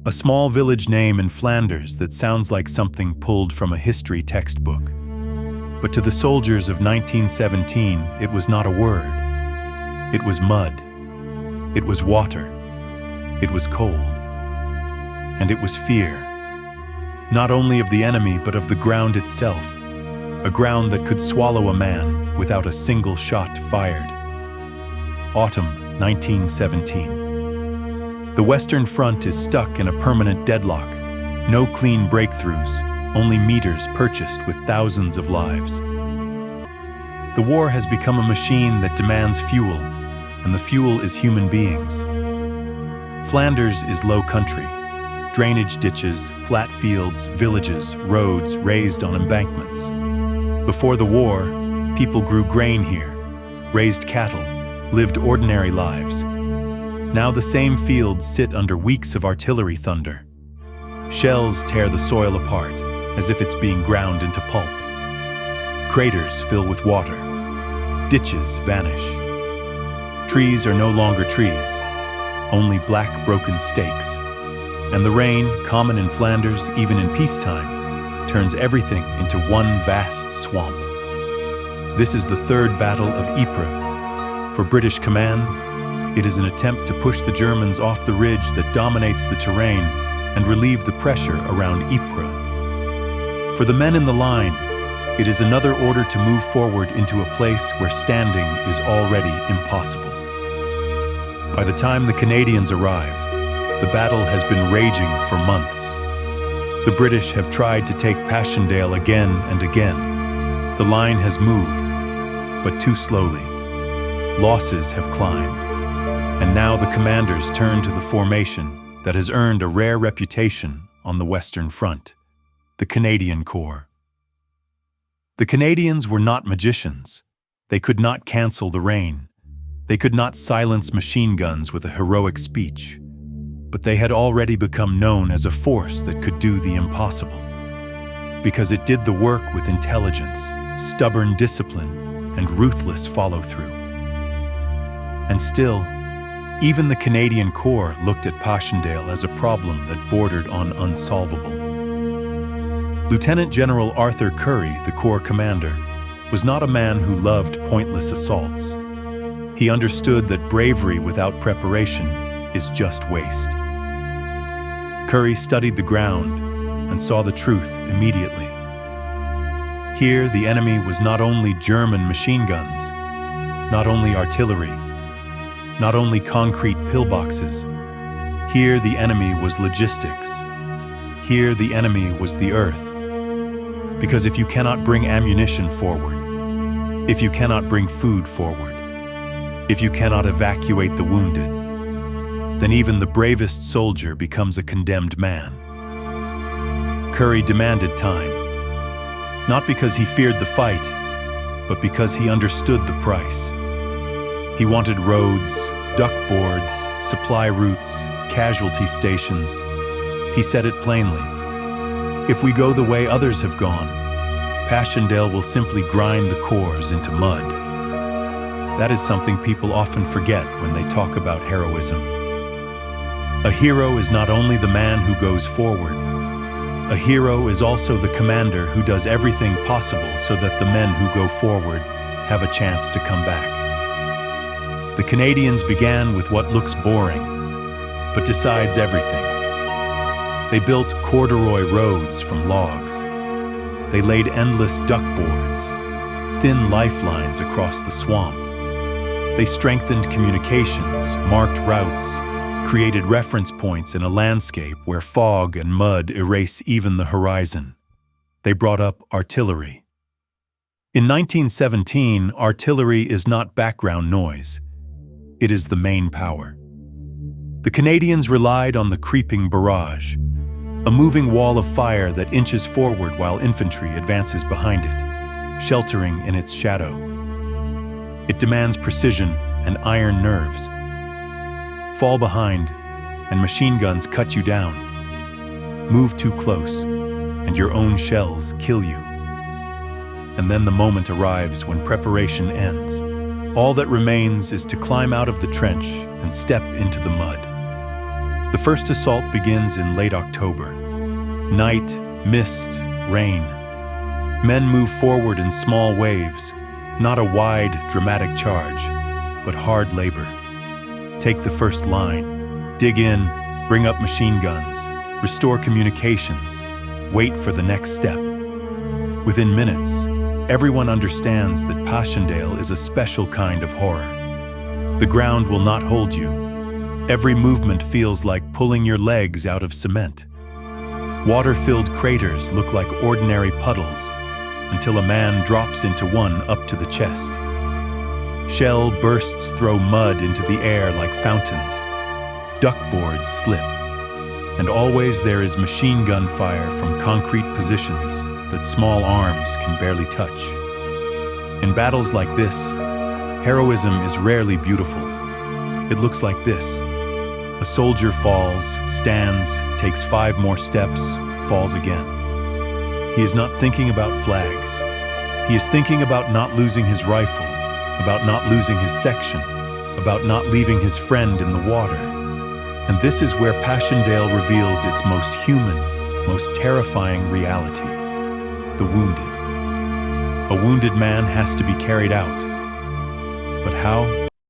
a small village name in Flanders that sounds like something pulled from a history textbook. But to the soldiers of 1917, it was not a word. It was mud. It was water. It was cold. And it was fear. Not only of the enemy, but of the ground itself. A ground that could swallow a man without a single shot fired. Autumn 1917. The Western Front is stuck in a permanent deadlock. No clean breakthroughs, only meters purchased with thousands of lives. The war has become a machine that demands fuel, and the fuel is human beings. Flanders is low country. Drainage ditches, flat fields, villages, roads raised on embankments. Before the war, people grew grain here, raised cattle, lived ordinary lives. Now the same fields sit under weeks of artillery thunder. Shells tear the soil apart, as if it's being ground into pulp. Craters fill with water. Ditches vanish. Trees are no longer trees, only black broken stakes. And the rain, common in Flanders even in peacetime, turns everything into one vast swamp. This is the third Battle of Ypres. For British command, it is an attempt to push the Germans off the ridge that dominates the terrain and relieve the pressure around Ypres. For the men in the line, it is another order to move forward into a place where standing is already impossible. By the time the Canadians arrive, the battle has been raging for months. The British have tried to take Passchendaele again and again. The line has moved, but too slowly. Losses have climbed, and now the commanders turn to the formation that has earned a rare reputation on the Western Front, the Canadian Corps. The Canadians were not magicians. They could not cancel the rain. They could not silence machine guns with a heroic speech. But they had already become known as a force that could do the impossible. Because it did the work with intelligence, stubborn discipline, and ruthless follow-through. And still, even the Canadian Corps looked at Passchendaele as a problem that bordered on unsolvable. Lieutenant General Arthur Currie, the Corps commander, was not a man who loved pointless assaults. He understood that bravery without preparation is just waste. Currie studied the ground and saw the truth immediately. Here, the enemy was not only German machine guns, not only artillery, not only concrete pillboxes. Here, the enemy was logistics. Here, the enemy was the earth. Because if you cannot bring ammunition forward, if you cannot bring food forward, if you cannot evacuate the wounded, then even the bravest soldier becomes a condemned man. Currie demanded time, not because he feared the fight, but because he understood the price. He wanted roads, duck boards, supply routes, casualty stations. He said it plainly. If we go the way others have gone, Passchendaele will simply grind the corps into mud. That is something people often forget when they talk about heroism. A hero is not only the man who goes forward. A hero is also the commander who does everything possible so that the men who go forward have a chance to come back. The Canadians began with what looks boring, but decides everything. They built corduroy roads from logs. They laid endless duck boards, thin lifelines across the swamp. They strengthened communications, marked routes, created reference points in a landscape where fog and mud erase even the horizon. They brought up artillery. In 1917, artillery is not background noise. It is the main power. The Canadians relied on the creeping barrage, a moving wall of fire that inches forward while infantry advances behind it, sheltering in its shadow. It demands precision and iron nerves. Fall behind, and machine guns cut you down. Move too close, and your own shells kill you. And then the moment arrives when preparation ends. All that remains is to climb out of the trench and step into the mud. The first assault begins in late October. Night, mist, rain. Men move forward in small waves, not a wide, dramatic charge, but hard labor. Take the first line, dig in, bring up machine guns, restore communications, wait for the next step. Within minutes, everyone understands that Passchendaele is a special kind of horror. The ground will not hold you. Every movement feels like pulling your legs out of cement. Water-filled craters look like ordinary puddles until a man drops into one up to the chest. Shell bursts throw mud into the air like fountains. Duckboards slip. And always there is machine gun fire from concrete positions that small arms can barely touch. In battles like this, heroism is rarely beautiful. It looks like this. A soldier falls, stands, takes 5 more steps, falls again. He is not thinking about flags. He is thinking about not losing his rifle, about not losing his section, about not leaving his friend in the water. And this is where Passchendaele reveals its most human, most terrifying reality: the wounded. A wounded man has to be carried out. But how?